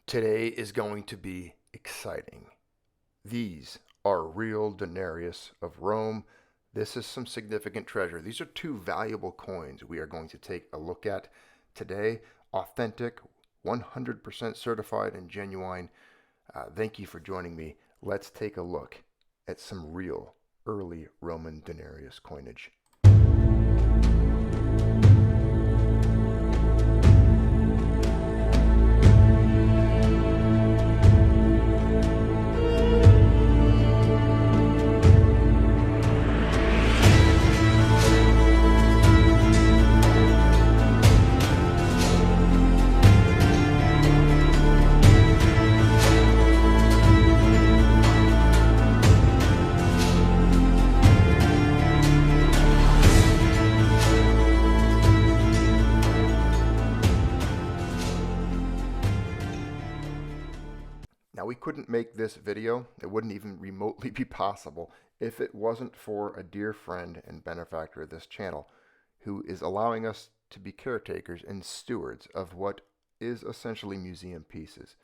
Today is going to be exciting. These are real Denarius of Rome. This is some significant treasure. These are two valuable coins we are going to take a look at today. Authentic, 100% certified and genuine. Thank you for joining me. Let's take a look at some real early Roman Denarius coinage. Now, we couldn't make this video, it wouldn't even remotely be possible, if it wasn't for a dear friend and benefactor of this channel, who is allowing us to be caretakers and stewards of what is essentially museum pieces.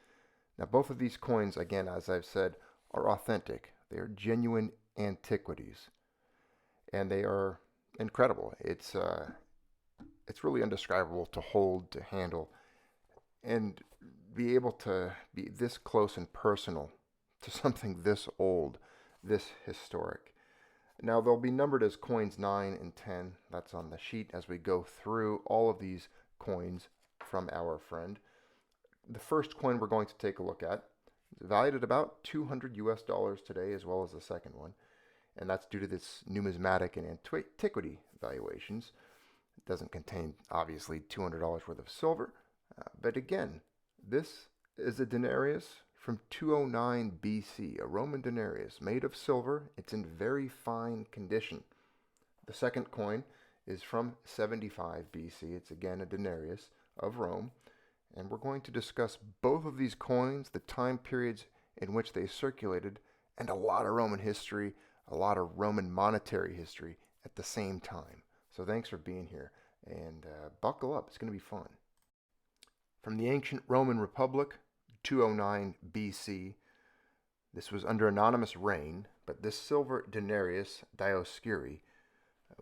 Now, both of these coins, again, as I've said, are authentic. They are genuine antiquities, and they are incredible. It's really indescribable to hold, to handle, and be able to be this close and personal to something this old, this historic. Now, they'll be numbered as coins 9 and 10. That's on the sheet as we go through all of these coins from our friend. The first coin we're going to take a look at is valued at about $200 US today, as well as the second one. And that's due to this numismatic and antiquity valuations. It doesn't contain, obviously, $200 worth of silver. But again, this is a denarius from 209 BC, a Roman denarius made of silver. It's in very fine condition. The second coin is from 75 BC. It's again a denarius of Rome. And we're going to discuss both of these coins, the time periods in which they circulated, and a lot of Roman history, a lot of Roman monetary history at the same time. So thanks for being here, and buckle up. It's going to be fun. From the ancient Roman Republic, 209 BC, this was under anonymous reign, but this silver denarius, Dioscuri,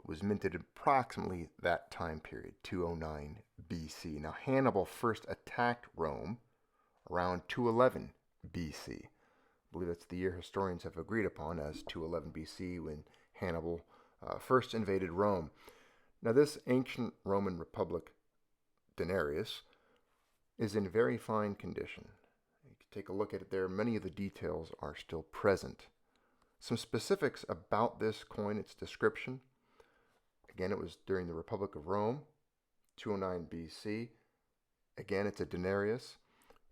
was minted approximately that time period, 209 BC. Now, Hannibal first attacked Rome around 211 BC. I believe that's the year historians have agreed upon as 211 BC when Hannibal first invaded Rome. Now, this ancient Roman Republic denarius is in very fine condition. You can take a look at it there. Many of the details are still present. Some specifics about this coin, its description. Again, it was during the Republic of Rome, 209 BC. Again, it's a denarius.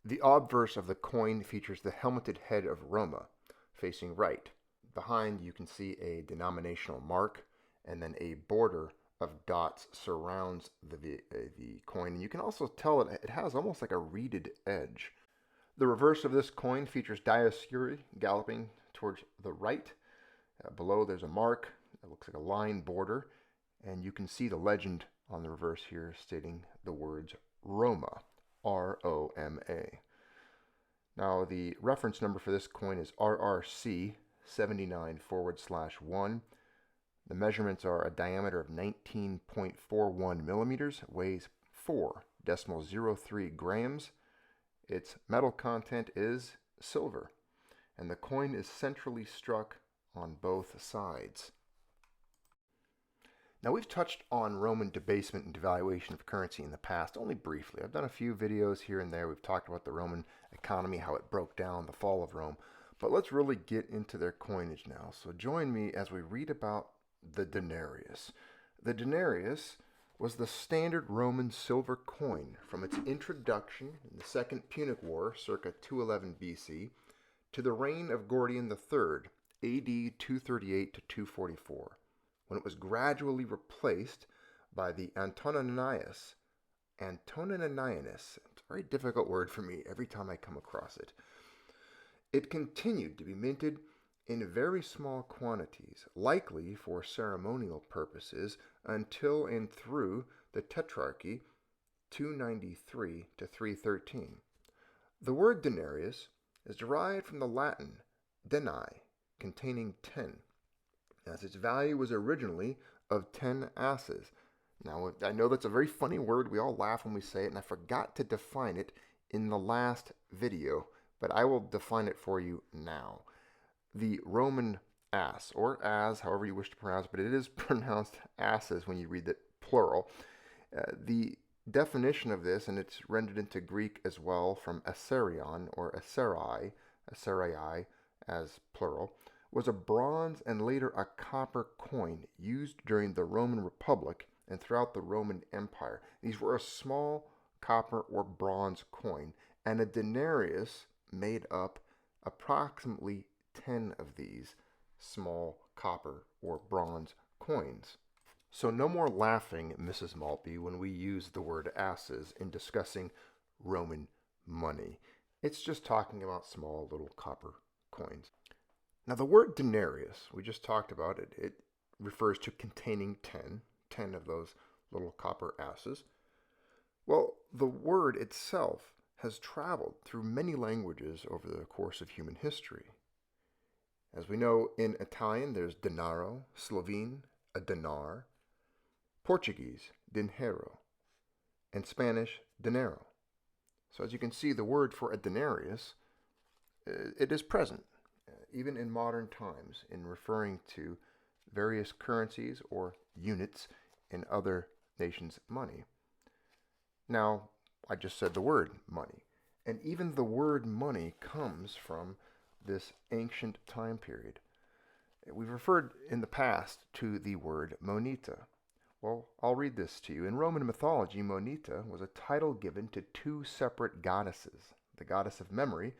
The obverse of the coin features the helmeted head of Roma, facing right. Behind, you can see a denominational mark, and then a border of dots surrounds the coin. And you can also tell it has almost like a reeded edge. The reverse of this coin features Dioscuri galloping towards the right. Below, there's a mark. It looks like a line border. And you can see the legend on the reverse here stating the words Roma, R-O-M-A. Now, the reference number for this coin is RRC 79/1. The measurements are a diameter of 19.41 millimeters, weighs 4.03 grams. Its metal content is silver, and the coin is centrally struck on both sides. Now, we've touched on Roman debasement and devaluation of currency in the past, only briefly. I've done a few videos here and there. We've talked about the Roman economy, how it broke down, the fall of Rome. But let's really get into their coinage now. So join me as we read about the denarius. The denarius was the standard Roman silver coin from its introduction in the Second Punic War, circa 211 BC, to the reign of Gordian III, AD 238 to 244, when it was gradually replaced by the Antoninianus. It's a very difficult word for me every time I come across it. It continued to be minted in very small quantities, likely for ceremonial purposes, until and through the Tetrarchy 293 to 313. The word denarius is derived from the Latin denae, containing 10, as its value was originally of 10 asses. Now, I know that's a very funny word. We all laugh when we say it, and I forgot to define it in the last video, but I will define it for you now. The Roman ass, or as, however you wish to pronounce it, but it is pronounced asses when you read it plural. The definition of this, and it's rendered into Greek as well from aserion or aserai as plural, was a bronze and later a copper coin used during the Roman Republic and throughout the Roman Empire. These were a small copper or bronze coin, and a denarius made up approximately 10 of these small copper or bronze coins. So no more laughing, Mrs. Maltby, when we use the word asses in discussing Roman money. It's just talking about small little copper coins. Now the word denarius, we just talked about it. It refers to containing 10 of those little copper asses. Well, the word itself has traveled through many languages over the course of human history. As we know, in Italian, there's denaro, Slovene, a dinar, Portuguese, dinheiro, and Spanish, dinero. So as you can see, the word for a denarius, it is present, even in modern times, in referring to various currencies or units in other nations' money. Now, I just said the word money, and even the word money comes from this ancient time period. We've referred in the past to the word moneta. Well, I'll read this to you. In Roman mythology, moneta was a title given to two separate goddesses. The goddess of memory,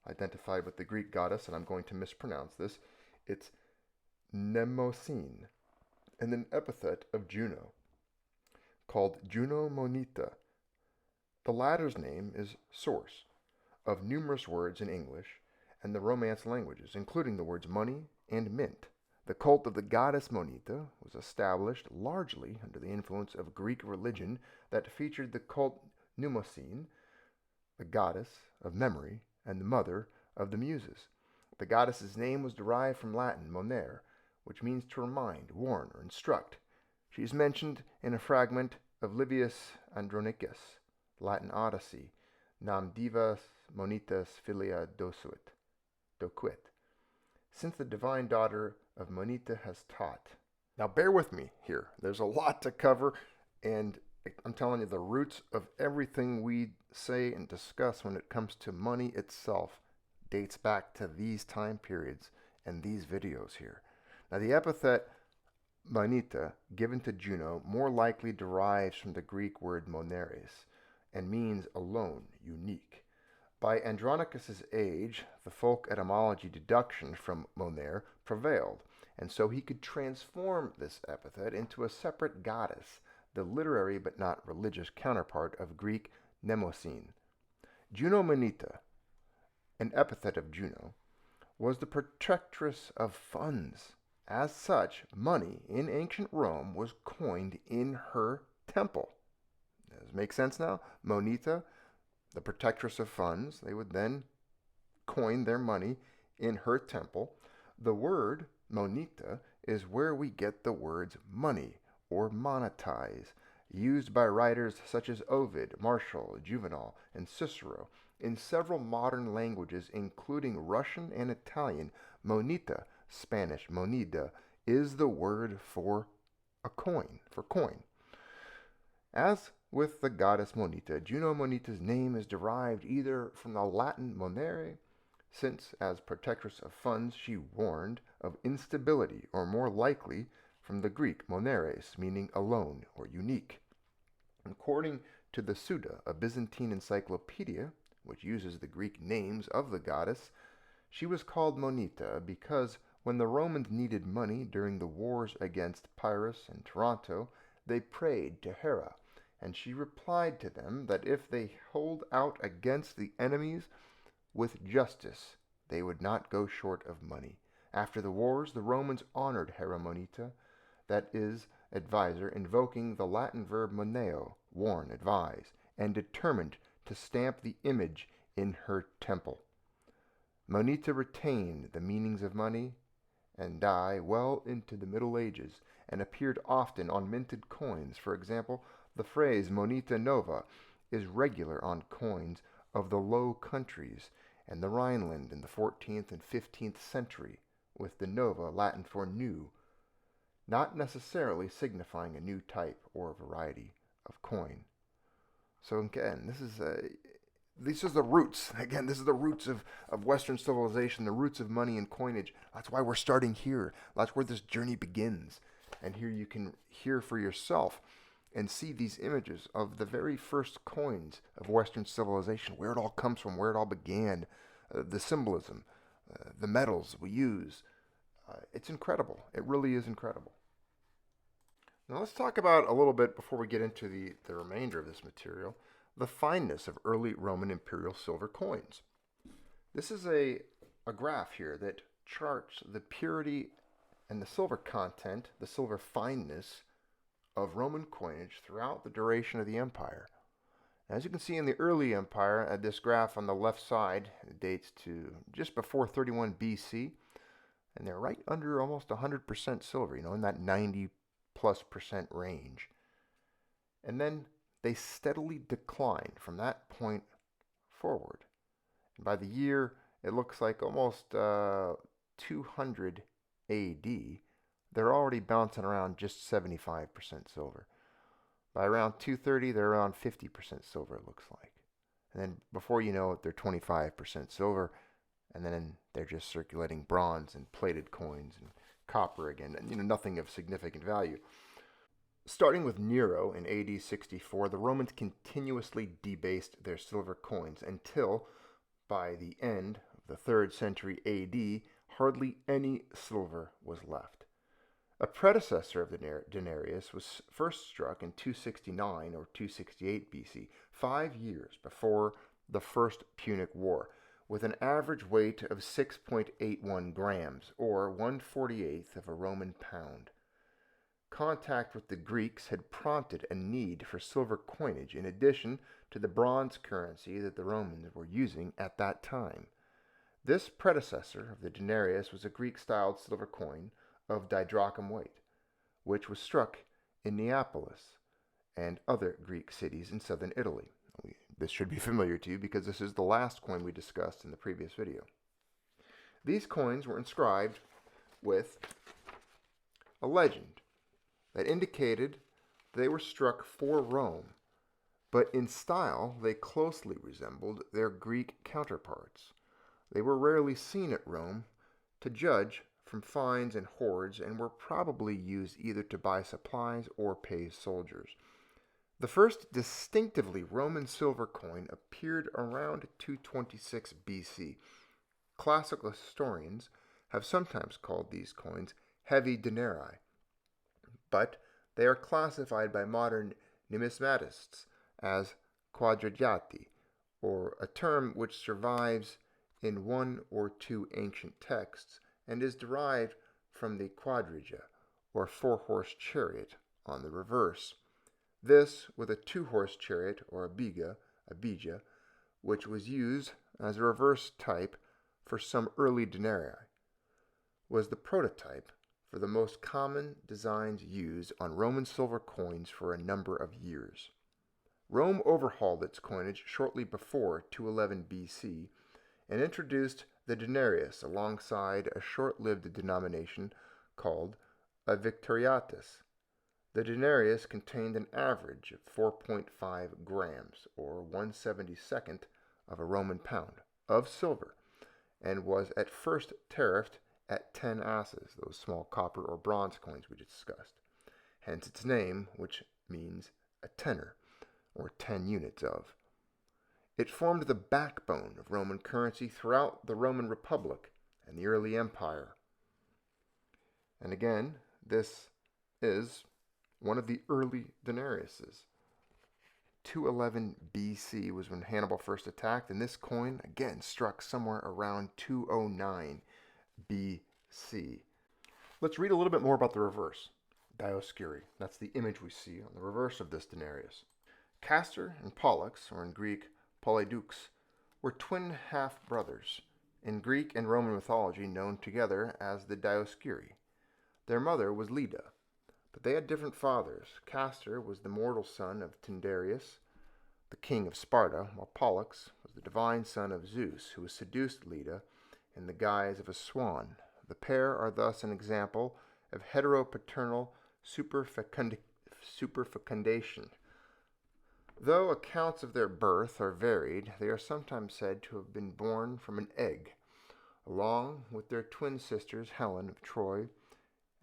identified with the Greek goddess, and I'm going to mispronounce this, it's Mnemosyne, and an epithet of Juno, called Juno Moneta. The latter's name is source of numerous words in English and the Romance languages, including the words money and mint. The cult of the goddess Moneta was established largely under the influence of Greek religion that featured the cult Mnemosyne, the goddess of memory and the mother of the muses. The goddess's name was derived from Latin monere, which means to remind, warn, or instruct. She is mentioned in a fragment of Livius Andronicus, Latin Odyssey, Nam divas monetas filia docuit, since the divine daughter of Moneta has taught. Now bear with me here. There's a lot to cover, and I'm telling you, the roots of everything we say and discuss when it comes to money itself dates back to these time periods and these videos here. Now the epithet moneta, given to Juno, more likely derives from the Greek word moneres and means alone, unique. By Andronicus's age, the folk etymology deduction from monere prevailed, and so he could transform this epithet into a separate goddess, the literary but not religious counterpart of Greek Mnemosyne. Juno Moneta, an epithet of Juno, was the protectress of funds. As such, money in ancient Rome was coined in her temple. Does it make sense now? Moneta, the protectress of funds, they would then coin their money in her temple. The word moneta is where we get the words money or monetize, used by writers such as Ovid, Martial, Juvenal, and Cicero. In several modern languages, including Russian and Italian, moneta, Spanish moneda, is the word for a coin, for coin. As with the goddess Moneta, Juno Moneta's name is derived either from the Latin monere, since as protectress of funds she warned of instability, or more likely from the Greek moneres, meaning alone or unique. According to the Suda, a Byzantine encyclopedia, which uses the Greek names of the goddess, she was called Moneta because when the Romans needed money during the wars against Pyrrhus and Taranto, they prayed to Hera, and she replied to them that if they hold out against the enemies with justice, they would not go short of money. After the wars, the Romans honored Hera Moneta, that is, advisor, invoking the Latin verb moneo, warn, advise, and determined to stamp the image in her temple. Moneta retained the meanings of money and die well into the Middle Ages, and appeared often on minted coins. For example, the phrase moneta nova is regular on coins of the Low Countries and the Rhineland in the 14th and 15th century, with the nova Latin for new, not necessarily signifying a new type or variety of coin. So again, these are the roots. Again, this is the roots of Western civilization, the roots of money and coinage. That's why we're starting here. That's where this journey begins. And here you can hear for yourself and see these images of the very first coins of Western civilization, where it all comes from, where it all began, the symbolism, the metals we use. It's incredible. It really is incredible. Now let's talk about a little bit, before we get into the remainder of this material, the fineness of early Roman imperial silver coins. This is a graph here that charts the purity and the silver content, the silver fineness of Roman coinage throughout the duration of the empire. As you can see in the early empire, this graph on the left side dates to just before 31 BC, and they're right under almost 100% silver, in that 90+% range. And then they steadily declined from that point forward. And by the year, it looks like almost 200 AD, they're already bouncing around just 75% silver. By around 230, they're around 50% silver, it looks like. And then before you know it, they're 25% silver, and then they're just circulating bronze and plated coins and copper again, and nothing of significant value. Starting with Nero in AD 64, the Romans continuously debased their silver coins until, by the end of the 3rd century AD, hardly any silver was left. A predecessor of the Denarius was first struck in 269 or 268 BC, 5 years before the First Punic War, with an average weight of 6.81 grams, or 1/48th of a Roman pound. Contact with the Greeks had prompted a need for silver coinage in addition to the bronze currency that the Romans were using at that time. This predecessor of the denarius was a Greek-styled silver coin of didrachm weight, which was struck in Neapolis and other Greek cities in southern Italy. This should be familiar to you because this is the last coin we discussed in the previous video. These coins were inscribed with a legend that indicated they were struck for Rome, but in style they closely resembled their Greek counterparts. They were rarely seen at Rome, to judge from finds and hoards, and were probably used either to buy supplies or pay soldiers. The first distinctively Roman silver coin appeared around 226 BC. Classical historians have sometimes called these coins heavy denarii, but they are classified by modern numismatists as quadragati, or a term which survives in one or two ancient texts and is derived from the quadriga, or four-horse chariot, on the reverse. This, with a two-horse chariot, or abija, which was used as a reverse type for some early denarii, was the prototype for the most common designs used on Roman silver coins for a number of years. Rome overhauled its coinage shortly before 211 BC and introduced the denarius alongside a short-lived denomination called a victoriatus. The denarius contained an average of 4.5 grams, or 1/72nd of a Roman pound, of silver, and was at first tariffed at 10 asses, those small copper or bronze coins we just discussed. Hence its name, which means a tenor, or 10 units of. It formed the backbone of Roman currency throughout the Roman Republic and the early empire. And again, this is one of the early denariuses. 211 BC was when Hannibal first attacked, and this coin, again, struck somewhere around 209 BC. Let's read a little bit more about the reverse. Dioscuri. That's the image we see on the reverse of this denarius. Castor and Pollux, or in Greek, Polydeux, were twin half-brothers, in Greek and Roman mythology known together as the Dioscuri. Their mother was Leda, but they had different fathers. Castor was the mortal son of Denarius, the king of Sparta, while Pollux was the divine son of Zeus, who seduced Leda in the guise of a swan. The pair are thus an example of heteropaternal superfecundation. Though accounts of their birth are varied, they are sometimes said to have been born from an egg, along with their twin sisters Helen of Troy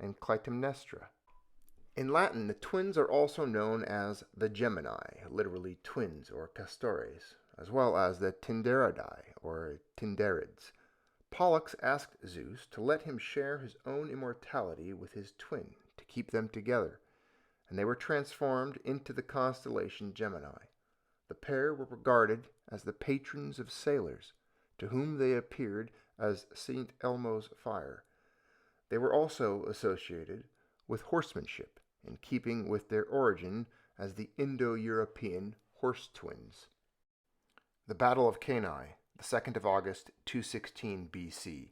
and Clytemnestra. In Latin, the twins are also known as the Gemini, literally twins or castores, as well as the Tindaridae or Tindarids. Pollux asked Zeus to let him share his own immortality with his twin to keep them together, and they were transformed into the constellation Gemini. The pair were regarded as the patrons of sailors, to whom they appeared as St. Elmo's fire. They were also associated with horsemanship, in keeping with their origin as the Indo-European horse twins. The Battle of Cani, the 2nd of August, 216 BC.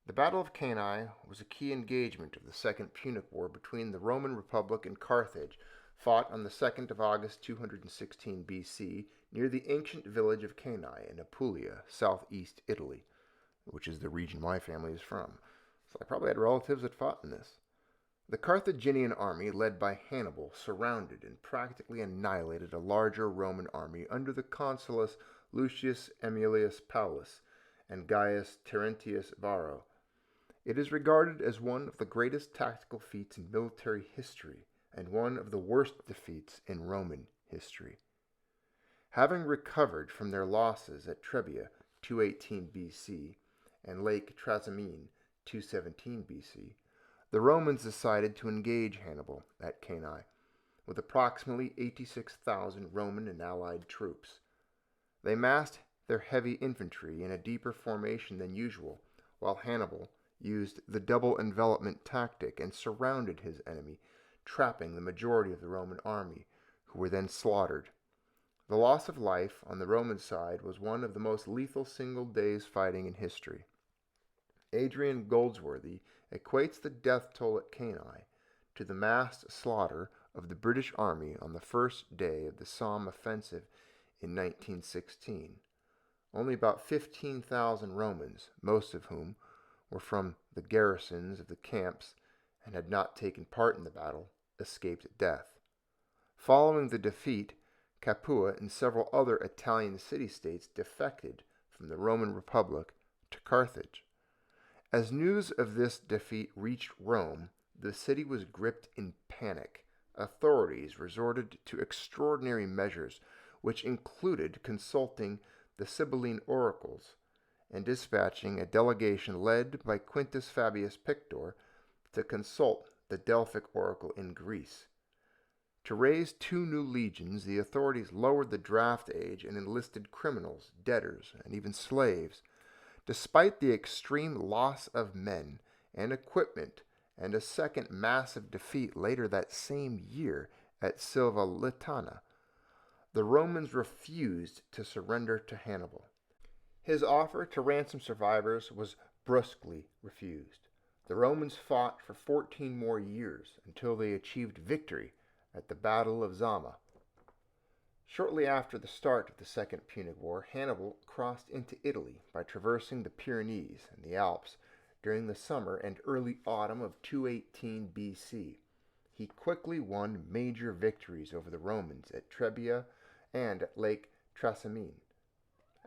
The Battle of Cani was a key engagement of the Second Punic War between the Roman Republic and Carthage, fought on the 2nd of August, 216 BC, near the ancient village of Cani in Apulia, southeast Italy, which is the region my family is from. So I probably had relatives that fought in this. The Carthaginian army, led by Hannibal, surrounded and practically annihilated a larger Roman army under the consuls Lucius Aemilius Paulus and Gaius Terentius Varro. It is regarded as one of the greatest tactical feats in military history and one of the worst defeats in Roman history. Having recovered from their losses at Trebia, 218 BC, and Lake Trasimene, 217 BC, the Romans decided to engage Hannibal at Cani, with approximately 86,000 Roman and allied troops. They massed their heavy infantry in a deeper formation than usual, while Hannibal used the double envelopment tactic and surrounded his enemy, trapping the majority of the Roman army, who were then slaughtered. The loss of life on the Roman side was one of the most lethal single days fighting in history. Adrian Goldsworthy equates the death toll at Cani to the massed slaughter of the British army on the first day of the Somme offensive in 1916. Only about 15,000 Romans, most of whom were from the garrisons of the camps and had not taken part in the battle, escaped death. Following the defeat, Capua and several other Italian city-states defected from the Roman Republic to Carthage. As news of this defeat reached Rome, the city was gripped in panic. Authorities resorted to extraordinary measures, which included consulting the Sibylline oracles and dispatching a delegation led by Quintus Fabius Pictor to consult the Delphic oracle in Greece. To raise 2 new legions, the authorities lowered the draft age and enlisted criminals, debtors, and even slaves. Despite the extreme loss of men and equipment and a second massive defeat later that same year at Silva Litana, the Romans refused to surrender to Hannibal. His offer to ransom survivors was brusquely refused. The Romans fought for 14 more years until they achieved victory at the Battle of Zama. Shortly after the start of the Second Punic War, Hannibal crossed into Italy by traversing the Pyrenees and the Alps during the summer and early autumn of 218 BC. He quickly won major victories over the Romans at Trebia and at Lake Trasimene.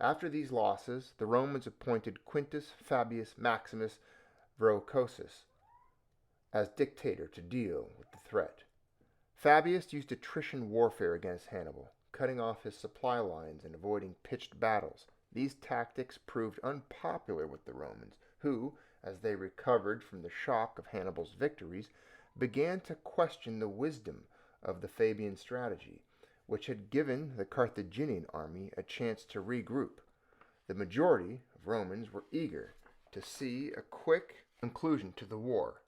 After these losses, the Romans appointed Quintus Fabius Maximus Verrucosus as dictator to deal with the threat. Fabius used attrition warfare against Hannibal, cutting off his supply lines and avoiding pitched battles. These tactics proved unpopular with the Romans, who, as they recovered from the shock of Hannibal's victories, began to question the wisdom of the Fabian strategy, which had given the Carthaginian army a chance to regroup. The majority of Romans were eager to see a quick conclusion to the war.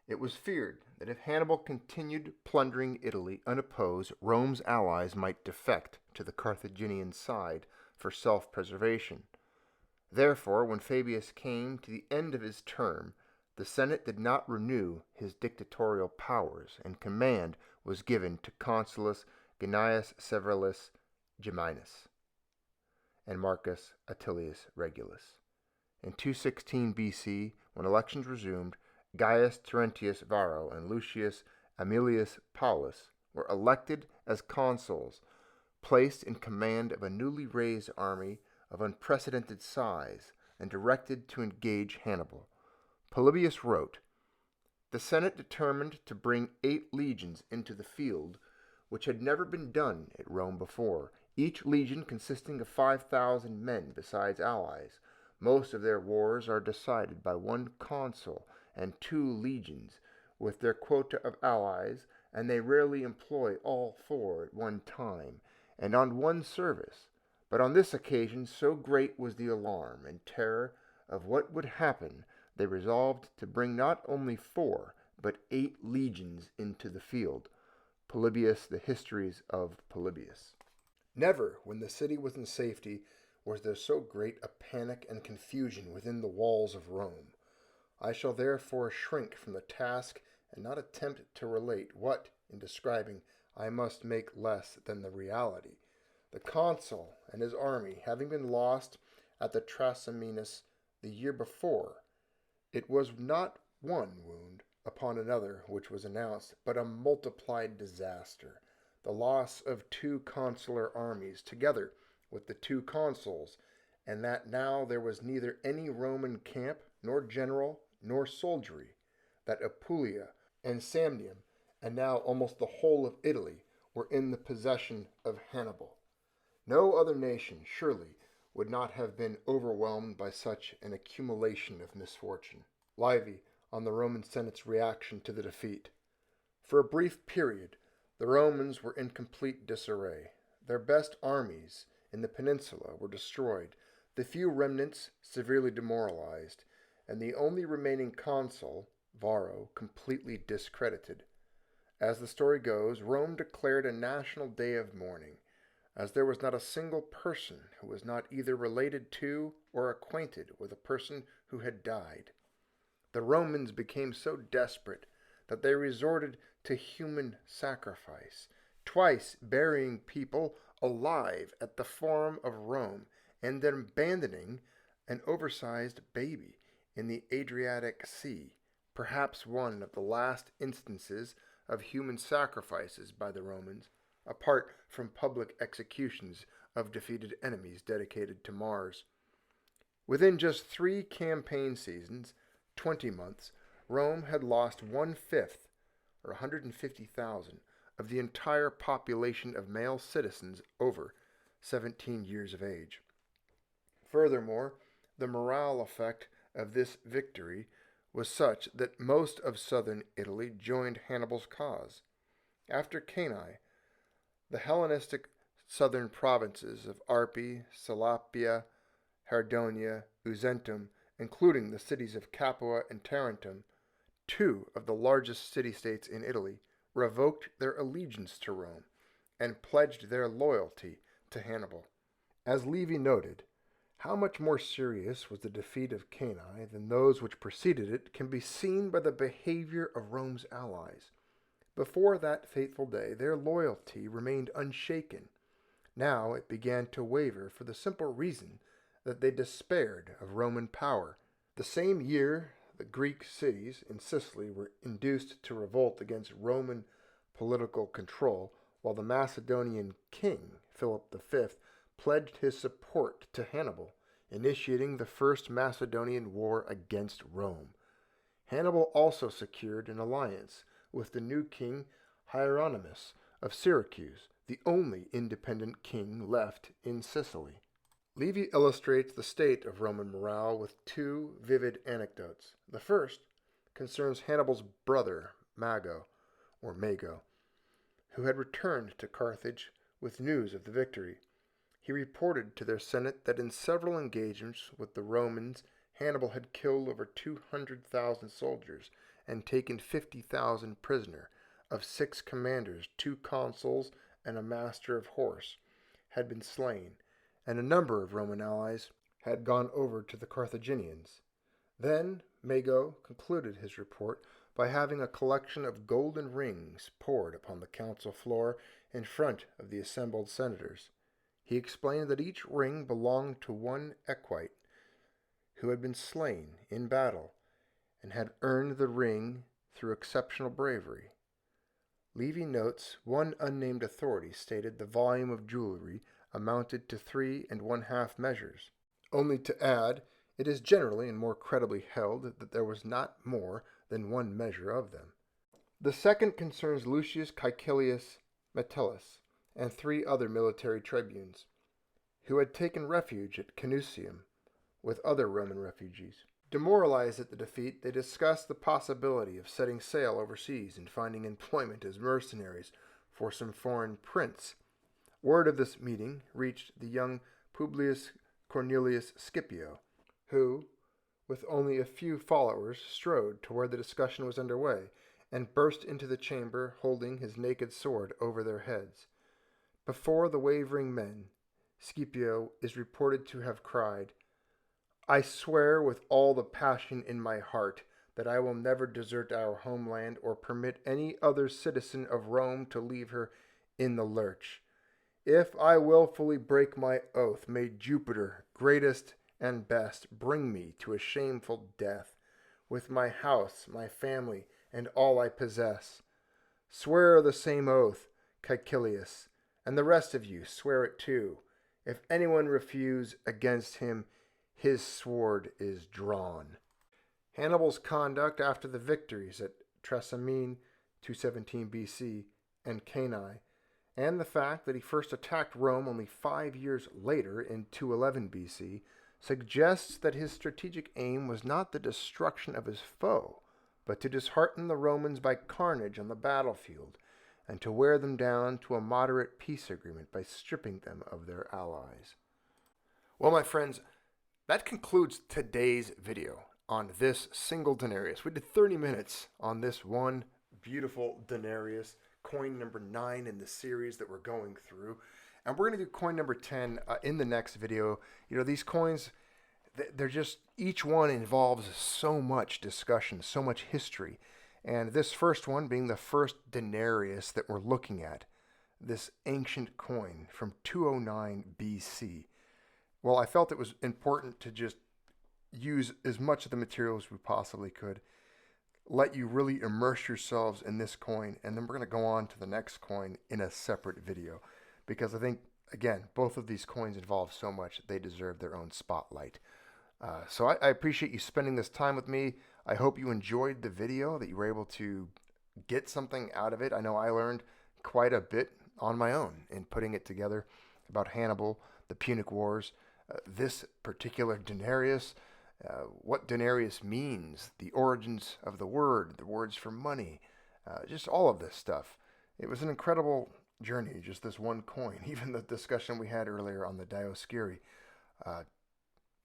It was feared that if Hannibal continued plundering Italy unopposed, Rome's allies might defect to the Carthaginian side, for self-preservation. Therefore, when Fabius came to the end of his term, the Senate did not renew his dictatorial powers, and command was given to Consulus Gnaeus Severus Geminus and Marcus Attilius Regulus. In 216 BC, when elections resumed, Gaius Terentius Varro and Lucius Aemilius Paulus were elected as consuls, placed in command of a newly raised army of unprecedented size, and directed to engage Hannibal. Polybius wrote, "The Senate determined to bring 8 legions into the field, which had never been done at Rome before, each legion consisting of 5,000 men besides allies. Most of their wars are decided by one consul and 2 legions, with their quota of allies, and they rarely employ all 4 at one time, and on one service. But on this occasion so great was the alarm and terror of what would happen, they resolved to bring not only 4, but 8 legions into the field." Polybius, The Histories of Polybius. Never, when the city was in safety, was there so great a panic and confusion within the walls of Rome. I shall therefore shrink from the task and not attempt to relate what, in describing, I must make less than the reality. The consul and his army having been lost at the Trasimene the year before, it was not one wound upon another which was announced, but a multiplied disaster, the loss of 2 consular armies, together with the 2 consuls, and that now there was neither any Roman camp, nor general, nor soldiery, that Apulia and Samnium, and now almost the whole of Italy, were in the possession of Hannibal. No other nation, surely, would not have been overwhelmed by such an accumulation of misfortune. Livy, on the Roman Senate's reaction to the defeat. For a brief period, the Romans were in complete disarray. Their best armies in the peninsula were destroyed, the few remnants severely demoralized, and the only remaining consul, Varro, completely discredited. As the story goes, Rome declared a national day of mourning, as there was not a single person who was not either related to or acquainted with a person who had died. The Romans became so desperate that they resorted to human sacrifice, twice burying people alive at the Forum of Rome, and then abandoning an oversized baby in the Adriatic Sea, perhaps one of the last instances of human sacrifices by the Romans, apart from public executions of defeated enemies dedicated to Mars. Within just 3 campaign seasons, 20 months, Rome had lost 1/5, or 150,000, of the entire population of male citizens over 17 years of age. Furthermore, the morale effect of this victory was such that most of southern Italy joined Hannibal's cause. After Cani, the Hellenistic southern provinces of Arpi, Salapia, Hardonia, Uzentum, including the cities of Capua and Tarentum, 2 of the largest city-states in Italy, revoked their allegiance to Rome and pledged their loyalty to Hannibal. As Livy noted, how much more serious was the defeat of Cani than those which preceded it can be seen by the behavior of Rome's allies. Before that fateful day, their loyalty remained unshaken. Now it began to waver for the simple reason that they despaired of Roman power. The same year, the Greek cities in Sicily were induced to revolt against Roman political control, while the Macedonian king, Philip V, pledged his support to Hannibal, initiating the First Macedonian War against Rome. Hannibal also secured an alliance with the new king Hieronymus of Syracuse, the only independent king left in Sicily. Livy illustrates the state of Roman morale with 2 vivid anecdotes. The first concerns Hannibal's brother, Mago, who had returned to Carthage with news of the victory. He reported to their senate that in several engagements with the Romans, Hannibal had killed over 200,000 soldiers and taken 50,000 prisoner. Of 6 commanders, 2 consuls, and a master of horse had been slain, and a number of Roman allies had gone over to the Carthaginians. Then Mago concluded his report by having a collection of golden rings poured upon the council floor in front of the assembled senators. He explained that each ring belonged to one equite who had been slain in battle and had earned the ring through exceptional bravery. Leaving notes, one unnamed authority stated the volume of jewelry amounted to 3 1/2 measures, only to add, it is generally and more credibly held that there was not more than 1 measure of them. The second concerns Lucius Caecilius Metellus and 3 other military tribunes, who had taken refuge at Canusium with other Roman refugees. Demoralized at the defeat, they discussed the possibility of setting sail overseas and finding employment as mercenaries for some foreign prince. Word of this meeting reached the young Publius Cornelius Scipio, who, with only a few followers, strode to where the discussion was underway, and burst into the chamber holding his naked sword over their heads. Before the wavering men, Scipio is reported to have cried, "I swear with all the passion in my heart that I will never desert our homeland or permit any other citizen of Rome to leave her in the lurch. If I willfully break my oath, may Jupiter, greatest and best, bring me to a shameful death, with my house, my family, and all I possess. Swear the same oath, Caecilius, and the rest of you swear it too. If anyone refuse against him, his sword is drawn." Hannibal's conduct after the victories at Trasimene, 217 BC, and Cani, and the fact that he first attacked Rome only 5 years later in 211 BC, suggests that his strategic aim was not the destruction of his foe, but to dishearten the Romans by carnage on the battlefield, and to wear them down to a moderate peace agreement by stripping them of their allies. Well, my friends, that concludes today's video on this single denarius. We did 30 minutes on this one beautiful denarius, coin number 9 in the series that we're going through. And we're going to do coin number 10 in the next video. You know, these coins, they're just, each one involves so much discussion, so much history. And this first one being the first denarius that we're looking at, this ancient coin from 209 BC. Well, I felt it was important to just use as much of the material as we possibly could, let you really immerse yourselves in this coin, and then we're going to go on to the next coin in a separate video, because I think, again, both of these coins involve so much, they deserve their own spotlight. So I appreciate you spending this time with me. I hope you enjoyed the video, that you were able to get something out of it. I know I learned quite a bit on my own in putting it together about Hannibal, the Punic Wars, this particular denarius, what denarius means, the origins of the words for money, just all of this stuff. It was an incredible journey, just this one coin, even the discussion we had earlier on the Dioscuri. I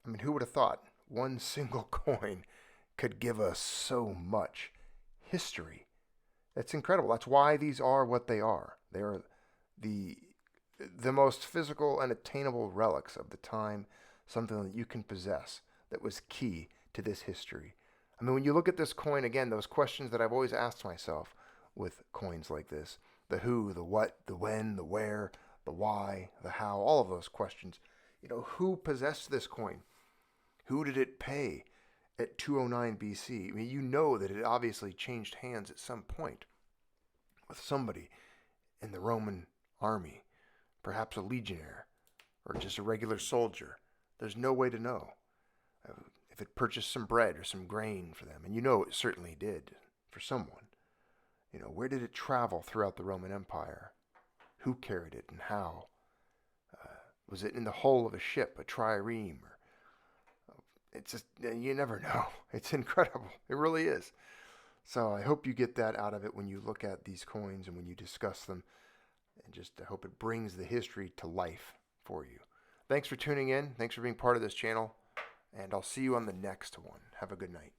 mean, who would have thought one single coin could give us so much history? It's incredible. That's why these are what they are. They are the most physical and attainable relics of the time, something that you can possess that was key to this history. I mean, when you look at this coin, again, those questions that I've always asked myself with coins like this, the who, the what, the when, the where, the why, the how, all of those questions. You know, who possessed this coin? Who did it pay at 209 BC? I mean, you know that it obviously changed hands at some point with somebody in the Roman army, perhaps a legionnaire or just a regular soldier. There's no way to know if it purchased some bread or some grain for them. And you know it certainly did for someone. You know, where did it travel throughout the Roman Empire? Who carried it and how? Was it in the hull of a ship, a trireme? It's just, you never know. It's incredible. It really is. So I hope you get that out of it when you look at these coins and when you discuss them. And just I hope it brings the history to life for you. Thanks for tuning in. Thanks for being part of this channel. And I'll see you on the next one. Have a good night.